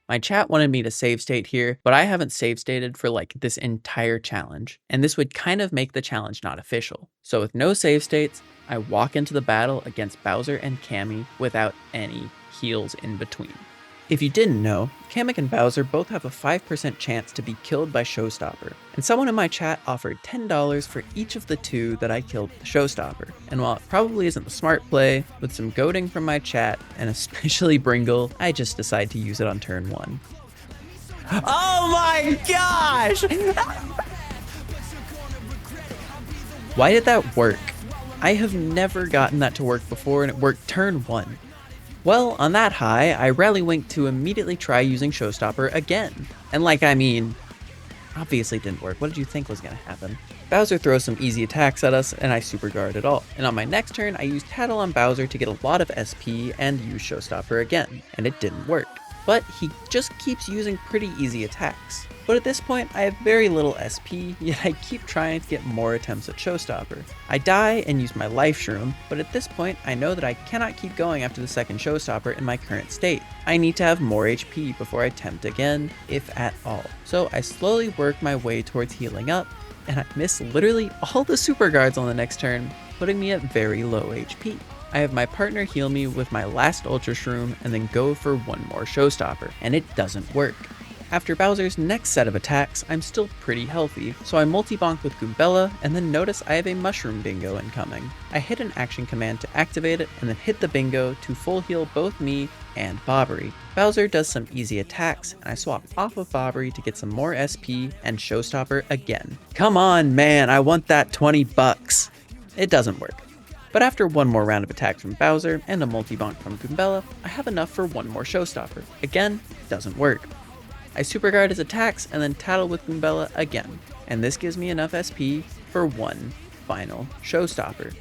My chat wanted me to save state here, but I haven't save stated for like this entire challenge, and this would kind of make the challenge not official. So with no save states, I walk into the battle against Bowser and Cammy without any heals in between. If you didn't know, Kamek and Bowser both have a 5% chance to be killed by Showstopper, and someone in my chat offered $10 for each of the two that I killed with the Showstopper. And while it probably isn't the smart play, with some goading from my chat, and especially Bringle, I just decide to use it on turn 1. Oh my gosh! Why did that work? I have never gotten that to work before, and it worked turn 1. Well, on that high, I rally-winked to immediately try using Showstopper again. And obviously didn't work. What did you think was gonna happen? Bowser throws some easy attacks at us, and I super guard it all. And on my next turn, I used Tattle on Bowser to get a lot of SP and use Showstopper again, and it didn't work. But he just keeps using pretty easy attacks. But at this point, I have very little SP, yet I keep trying to get more attempts at Showstopper. I die and use my Life Shroom, but at this point, I know that I cannot keep going after the second Showstopper in my current state. I need to have more HP before I attempt again, if at all. So I slowly work my way towards healing up, and I miss literally all the super guards on the next turn, putting me at very low HP. I have my partner heal me with my last Ultra Shroom and then go for one more Showstopper, and it doesn't work. After Bowser's next set of attacks, I'm still pretty healthy, so I multi-bonk with Goombella and then notice I have a Mushroom Bingo incoming. I hit an action command to activate it and then hit the bingo to full heal both me and Boggly. Bowser does some easy attacks and I swap off of Boggly to get some more SP and Showstopper again. Come on man, I want that 20 bucks. It doesn't work. But after one more round of attacks from Bowser and a multi-bonk from Goombella, I have enough for one more Showstopper. Again, doesn't work. I superguard his attacks and then tattle with Goombella again, and this gives me enough SP for one final Showstopper.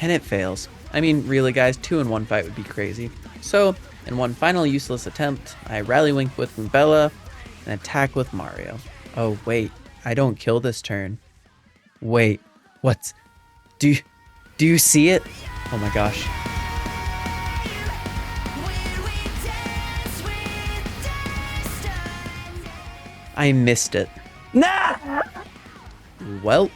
And it fails. I mean, really guys, 2 in 1 fight would be crazy. So, in one final useless attempt, I rally wink with Goombella and attack with Mario. Oh wait, I don't kill this turn. Wait, what? Do you see it? Oh my gosh. I missed it. Nah! Well,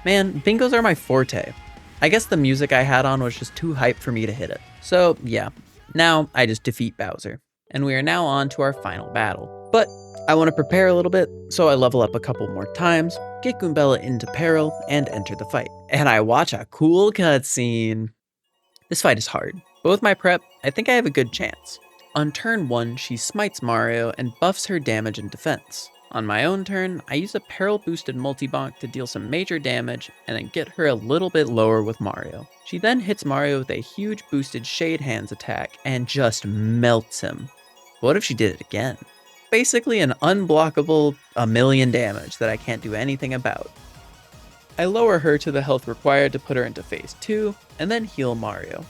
man, bingos are my forte. I guess the music I had on was just too hype for me to hit it. So yeah, now I just defeat Bowser. And we are now on to our final battle. But I want to prepare a little bit, so I level up a couple more times, get Goombella into peril, and enter the fight. And I watch a cool cutscene. This fight is hard, but with my prep, I think I have a good chance. On turn 1, she smites Mario and buffs her damage and defense. On my own turn, I use a peril boosted multi-bonk to deal some major damage and then get her a little bit lower with Mario. She then hits Mario with a huge boosted Shade Hands attack and just melts him. What if she did it again? Basically an unblockable a million damage that I can't do anything about. I lower her to the health required to put her into phase 2 and then heal Mario.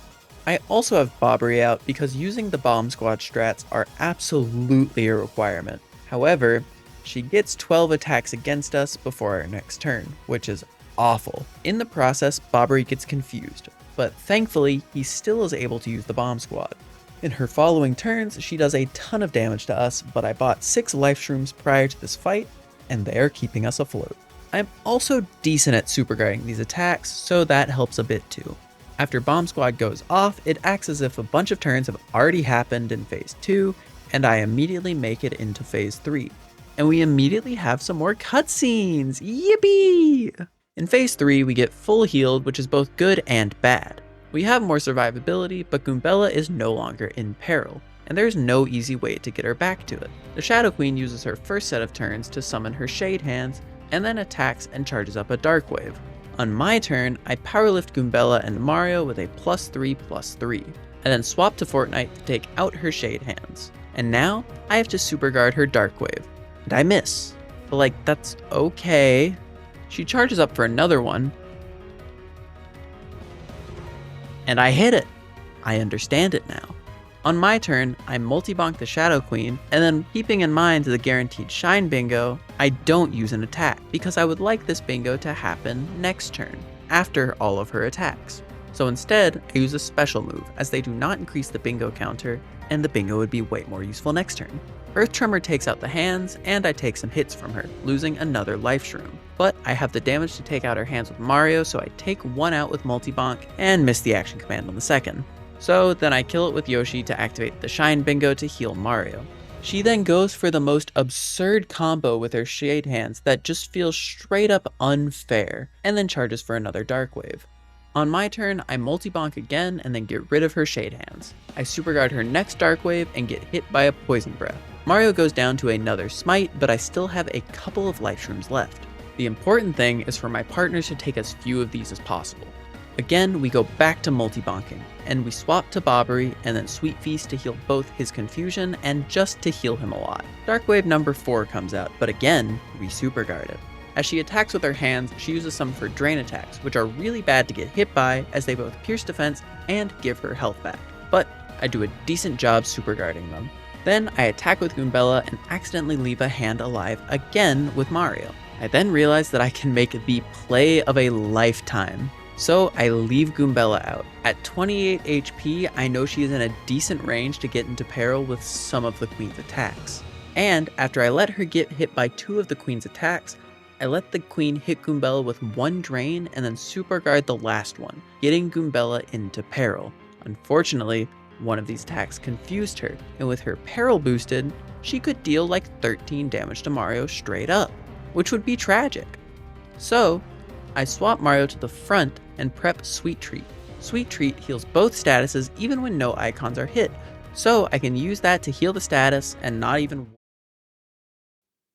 I also have Boggly out because using the Bomb Squad strats are absolutely a requirement. However, she gets 12 attacks against us before our next turn, which is awful. In the process, Boggly gets confused, but thankfully he still is able to use the Bomb Squad. In her following turns, she does a ton of damage to us, but I bought 6 Life Shrooms prior to this fight, and they are keeping us afloat. I'm also decent at super guarding these attacks, so that helps a bit too. After Bomb Squad goes off, it acts as if a bunch of turns have already happened in phase 2, and I immediately make it into phase 3. And we immediately have some more cutscenes! Yippee! In phase 3, we get full healed, which is both good and bad. We have more survivability, but Goombella is no longer in peril, and there's no easy way to get her back to it. The Shadow Queen uses her first set of turns to summon her Shade Hands, and then attacks and charges up a Dark Wave. On my turn, I powerlift Goombella and Mario with a +3/+3, and then swap to Fortnite to take out her Shade Hands. And now, I have to super guard her Dark Wave. And I miss, but that's okay. She charges up for another one, and I hit it. I understand it now. On my turn, I multi-bonk the Shadow Queen, and then keeping in mind the guaranteed Shine Bingo, I don't use an attack, because I would like this bingo to happen next turn, after all of her attacks. So instead, I use a special move, as they do not increase the bingo counter, and the bingo would be way more useful next turn. Earth Tremor takes out the hands, and I take some hits from her, losing another life shroom. But I have the damage to take out her hands with Mario, so I take one out with Multi-Bonk, and miss the action command on the second. So then I kill it with Yoshi to activate the Shine Bingo to heal Mario. She then goes for the most absurd combo with her Shade Hands that just feels straight up unfair, and then charges for another Dark Wave. On my turn, I Multi-Bonk again and then get rid of her Shade Hands. I Super Guard her next Dark Wave and get hit by a Poison Breath. Mario goes down to another Smite, but I still have a couple of life shrooms left. The important thing is for my partners to take as few of these as possible. Again, we go back to Multi-Bonking, and we swap to Bobbery and then Sweet Feast to heal both his confusion and just to heal him a lot. Dark Wave number 4 comes out, but again, we Super Guard it. As she attacks with her hands, she uses some of her Drain attacks, which are really bad to get hit by as they both pierce defense and give her health back. But I do a decent job Super Guarding them. Then I attack with Goombella and accidentally leave a hand alive again with Mario. I then realize that I can make the play of a lifetime. So I leave Goombella out. At 28 HP, I know she is in a decent range to get into peril with some of the Queen's attacks. And after I let her get hit by 2 of the Queen's attacks, I let the Queen hit Goombella with 1 Drain and then Super Guard the last one, getting Goombella into peril. Unfortunately, one of these attacks confused her, and with her peril boosted, she could deal like 13 damage to Mario straight up, which would be tragic. So, I swap Mario to the front and prep Sweet Treat. Sweet Treat heals both statuses even when no icons are hit, so I can use that to heal the status and not even...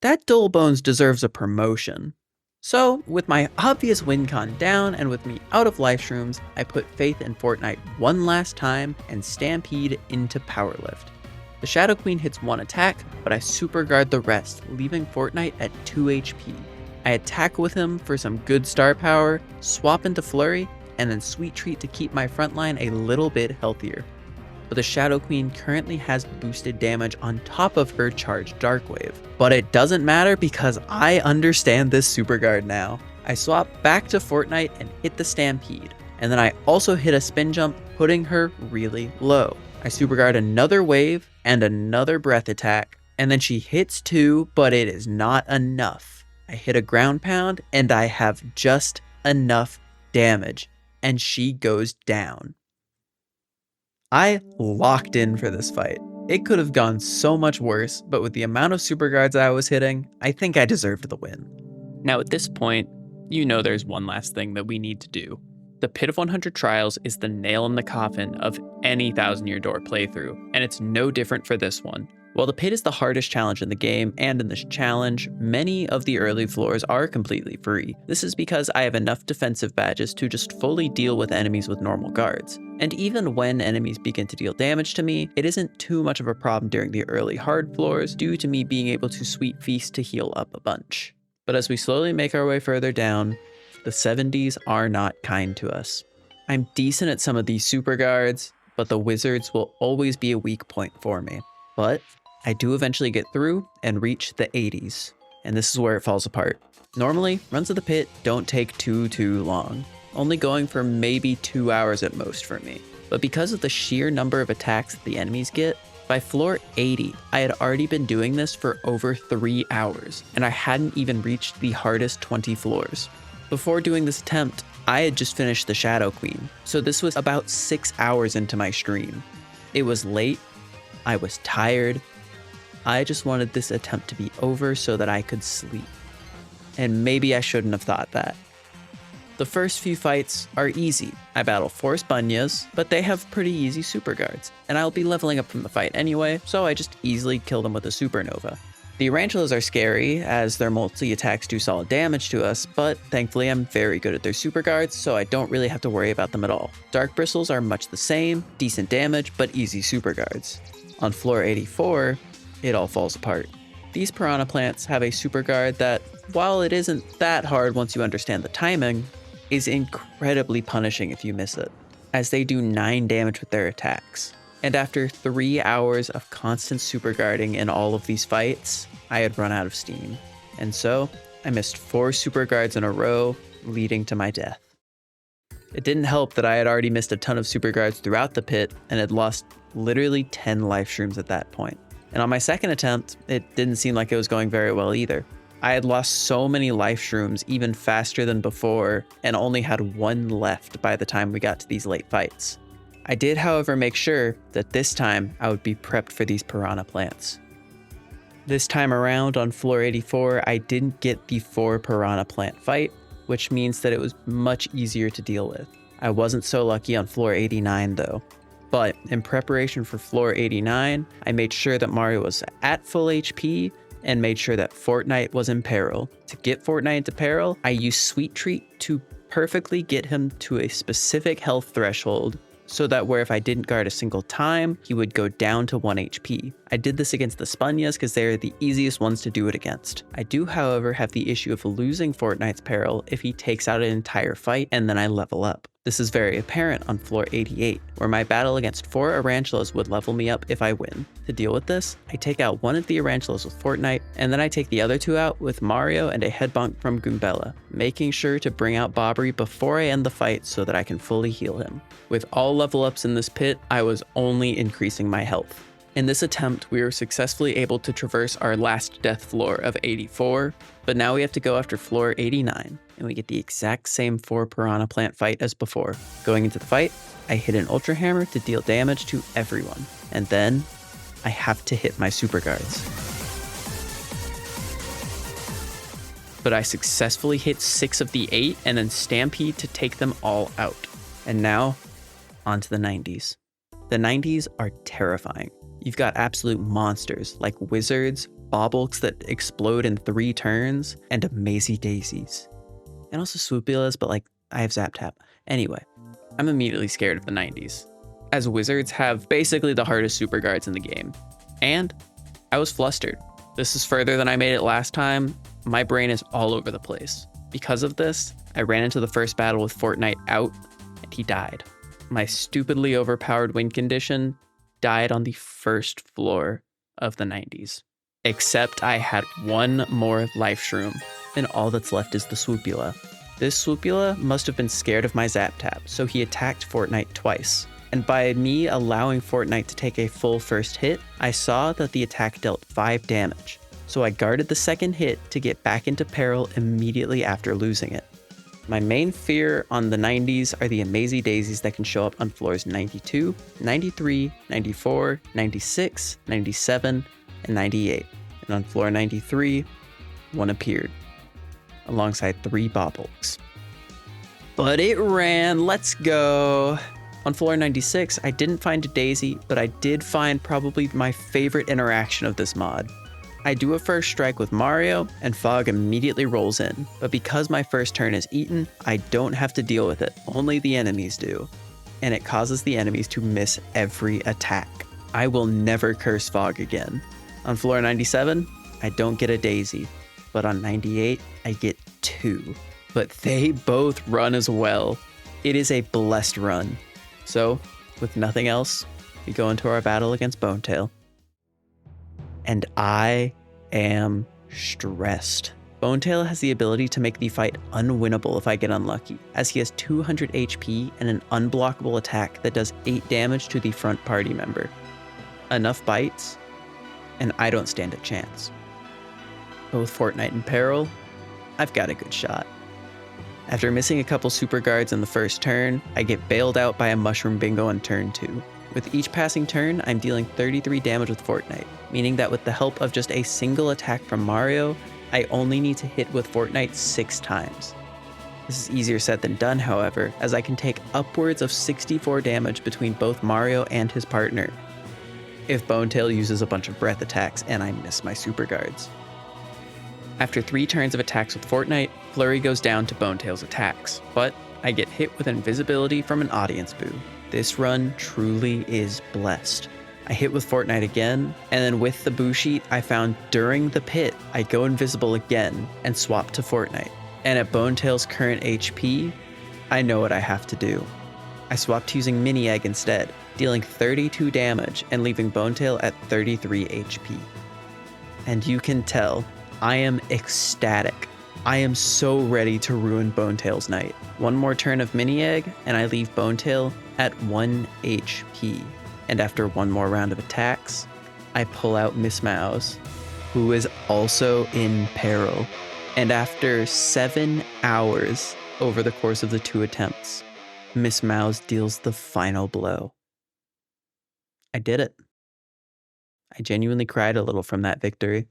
That Dull Bones deserves a promotion. So, with my obvious win con down and with me out of life shrooms, I put faith in Fortnite one last time and Stampede into Powerlift. The Shadow Queen hits 1 attack, but I Super Guard the rest, leaving Fortnite at 2 HP. I attack with him for some good star power, swap into Flurry, and then Sweet Treat to keep my frontline a little bit healthier. But the Shadow Queen currently has boosted damage on top of her charged Dark Wave. But it doesn't matter because I understand this Super Guard now. I swap back to Fortnite and hit the Stampede, and then I also hit a Spin Jump, putting her really low. I Super Guard another wave and another breath attack, and then she hits 2, but it is not enough. I hit a Ground Pound, and I have just enough damage, and she goes down. I locked in for this fight. It could have gone so much worse, but with the amount of Super Guards I was hitting, I think I deserved the win. Now at this point, you know there's one last thing that we need to do. The Pit of 100 Trials is the nail in the coffin of any Thousand Year Door playthrough, and it's no different for this one. While the pit is the hardest challenge in the game, and in this challenge, many of the early floors are completely free. This is because I have enough defensive badges to just fully deal with enemies with normal guards. And even when enemies begin to deal damage to me, it isn't too much of a problem during the early hard floors due to me being able to Sweet Feast to heal up a bunch. But as we slowly make our way further down, the 70s are not kind to us. I'm decent at some of these super guards, but the wizards will always be a weak point for me. But I do eventually get through and reach the 80s, and this is where it falls apart. Normally, runs of the pit don't take too long, only going for maybe 2 hours at most for me. But because of the sheer number of attacks that the enemies get, by floor 80, I had already been doing this for over 3 hours, and I hadn't even reached the hardest 20 floors. Before doing this attempt, I had just finished the Shadow Queen, so this was about 6 hours into my stream. It was late, I was tired, I just wanted this attempt to be over so that I could sleep. And maybe I shouldn't have thought that. The first few fights are easy. I battle 4 Spunyas, but they have pretty easy super guards, and I'll be leveling up from the fight anyway, so I just easily kill them with a supernova. The Tarantulas are scary, as their multi-attacks do solid damage to us, but thankfully I'm very good at their super guards, so I don't really have to worry about them at all. Dark Bristles are much the same, decent damage, but easy super guards. On floor 84, it all falls apart. These Piranha Plants have a super guard that, while it isn't that hard once you understand the timing, is incredibly punishing if you miss it, as they do 9 damage with their attacks. And after 3 hours of constant super guarding in all of these fights, I had run out of steam. And so, I missed 4 super guards in a row, leading to my death. It didn't help that I had already missed a ton of super guards throughout the pit and had lost literally 10 life shrooms at that point. And on my second attempt, it didn't seem like it was going very well either. I had lost so many life shrooms even faster than before and only had one left by the time we got to these late fights. I did, however, make sure that this time I would be prepped for these piranha plants. This time around on floor 84, I didn't get the 4 piranha plant fight, which means that it was much easier to deal with. I wasn't so lucky on floor 89 though. But in preparation for floor 89, I made sure that Mario was at full HP and made sure that Fortnite was in peril. To get Fortnite into peril, I used Sweet Treat to perfectly get him to a specific health threshold so that where if I didn't guard a single time, he would go down to 1 HP. I did this against the Spunyas because they are the easiest ones to do it against. I do, however, have the issue of losing Fortnite's peril if he takes out an entire fight and then I level up. This is very apparent on floor 88, where my battle against 4 Arantulas would level me up if I win. To deal with this, I take out one of the Arantulas with Fortnite, and then I take the other 2 out with Mario and a head bonk from Goombella, making sure to bring out Boggly before I end the fight so that I can fully heal him. With all level ups in this pit, I was only increasing my health. In this attempt, we were successfully able to traverse our last death floor of 84, but now we have to go after floor 89, and we get the exact same 4 piranha plant fight as before. Going into the fight, I hit an Ultra Hammer to deal damage to everyone, and then I have to hit my super guards. But I successfully hit 6 of the 8 and then Stampede to take them all out. And now, on to the 90s. The 90s are terrifying. You've got absolute monsters like wizards, baubles that explode in 3 turns, and amazy daisies. And also swoopulas, but I have Zap Tap. Anyway, I'm immediately scared of the 90s, as wizards have basically the hardest super guards in the game. And I was flustered. This is further than I made it last time. My brain is all over the place. Because of this, I ran into the first battle with Fortnite out, and he died. My stupidly overpowered win condition died on the first floor of the 90s. Except I had 1 more life shroom, and all that's left is the swoopula. This swoopula must have been scared of my Zap Tap, so he attacked Fortnite twice. And by me allowing Fortnite to take a full first hit, I saw that the attack dealt 5 damage. So I guarded the second hit to get back into peril immediately after losing it. My main fear on the 90s are the amazy daisies that can show up on floors 92, 93, 94, 96, 97, and 98. And on floor 93, one appeared, alongside 3 baubles. But it ran, let's go! On floor 96, I didn't find a daisy, but I did find probably my favorite interaction of this mod. I do a first strike with Mario, and Fog immediately rolls in, but because my first turn is eaten, I don't have to deal with it, only the enemies do. And it causes the enemies to miss every attack. I will never curse Fog again. On floor 97, I don't get a daisy, but on 98, I get 2. But they both run as well. It is a blessed run. So, with nothing else, we go into our battle against Bonetail. And I am stressed. Bonetail has the ability to make the fight unwinnable if I get unlucky, as he has 200 HP and an unblockable attack that does 8 damage to the front party member. Enough bites, and I don't stand a chance. But with Fortnite in peril, I've got a good shot. After missing a couple super guards in the first turn, I get bailed out by a mushroom bingo on turn 2. With each passing turn, I'm dealing 33 damage with Fortnite, meaning that with the help of just a single attack from Mario, I only need to hit with Fortnite 6 times. This is easier said than done, however, as I can take upwards of 64 damage between both Mario and his partner, if Bonetail uses a bunch of breath attacks and I miss my super guards. After 3 turns of attacks with Fortnite, Flurry goes down to Bonetail's attacks, but I get hit with invisibility from an audience boo. This run truly is blessed. I hit with Fortnite again, and then with the boo sheet I found during the pit, I go invisible again and swap to Fortnite. And at Bonetail's current HP, I know what I have to do. I swapped using Mini Egg instead, dealing 32 damage and leaving Bonetail at 33 HP. And you can tell, I am ecstatic. I am so ready to ruin Bonetail's night. One more turn of Mini Egg, and I leave Bonetail at 1 HP. And after one more round of attacks, I pull out Miss Mouse, who is also in peril. And after 7 hours over the course of the 2 attempts, Miss Mouse deals the final blow. I did it. I genuinely cried a little from that victory.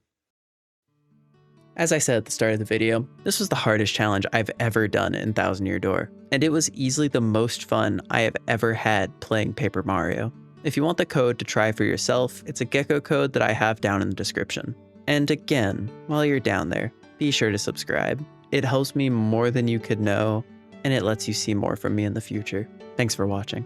As I said at the start of the video, this was the hardest challenge I've ever done in Thousand Year Door, and it was easily the most fun I have ever had playing Paper Mario. If you want the code to try for yourself, it's a Gecko code that I have down in the description. And again, while you're down there, be sure to subscribe. It helps me more than you could know, and it lets you see more from me in the future. Thanks for watching.